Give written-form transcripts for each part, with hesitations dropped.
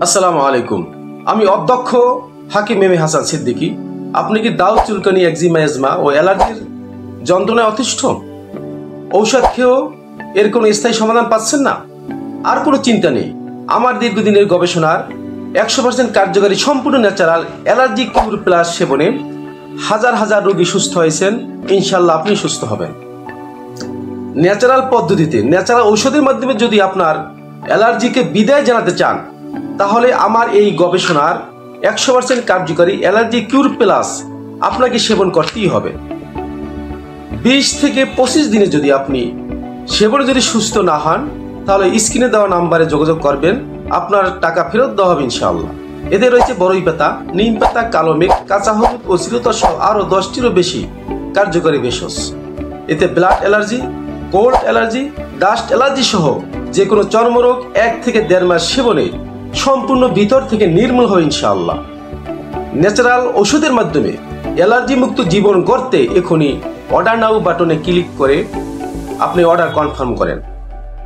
আসসালামু আলাইকুম। আমি অধ্যক্ষ হাকিম এম এ হাসান সিদ্দিকী। আপনি কি দাউদ, চুলকানি, একজিমা, এজমা ও অ্যালার্জির যন্ত্রণায় অতিষ্ঠ? ঔষধ খেয়েও এর কোনো স্থায়ী সমাধান পাচ্ছেন না? আর কোনো চিন্তা নেই। আমার দীর্ঘদিনের গবেষণার 100% কার্যকারী সম্পূর্ণ ন্যাচারাল অ্যালার্জি কিউর প্লাস সেবনে হাজার হাজার রোগী সুস্থ হয়েছেন। ইনশাল্লাহ আপনি সুস্থ হবেন। ন্যাচারাল পদ্ধতিতে, ন্যাচারাল ঔষধের মাধ্যমে যদি আপনার অ্যালার্জিকে বিদায় জানাতে চান, তাহলে আমার এই গবেষণার 100% কার্যকারী অ্যালার্জি কিউর প্লাস আপনাকে সেবন করতেই হবে। 20 থেকে 25 দিনে যদি আপনি সেবনে যদি সুস্থ না হন, তাহলে স্ক্রিনে দেওয়া নাম্বারে যোগাযোগ করবেন। আপনার টাকা ফেরত দেওয়া হবে ইনশাআল্লাহ। এতে রয়েছে বড়ই পাতা, নিম পাতা, কালো মেঘ, কাঁচা হলুদ ও চিরতা সহ আরও 10টিরও বেশি কার্যকারী ভেষজ। এতে blood allergy, cold allergy, dust allergy সহ যে কোনো চর্মরোগ 1 থেকে 1.5 মাস সেবনে সম্পূর্ণ ভিতর থেকে নির্মূল হয় ইনশাআল্লাহ। ন্যাচারাল ওষুধের মাধ্যমে অ্যালার্জি মুক্ত জীবন গড়তে এখনই অর্ডার নাও বাটনে ক্লিক করে আপনি অর্ডার কনফার্ম করেন।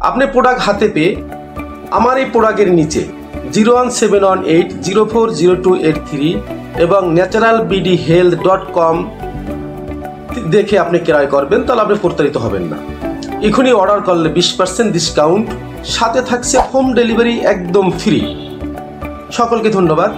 আপনি প্রোডাক্ট হাতে পেয়ে আমার এই প্রোডাক্টের নিচে 01718040283 এবং naturalbdhealth.com দেখে আপনি ক্রয় করবেন, তাহলে আপনি প্রতারিত হবেন না। এখনই অর্ডার করলে 20% ডিসকাউন্ট, সাথে থাকছে হোম ডেলিভারি একদম ফ্রি। সকলকে ধন্যবাদ।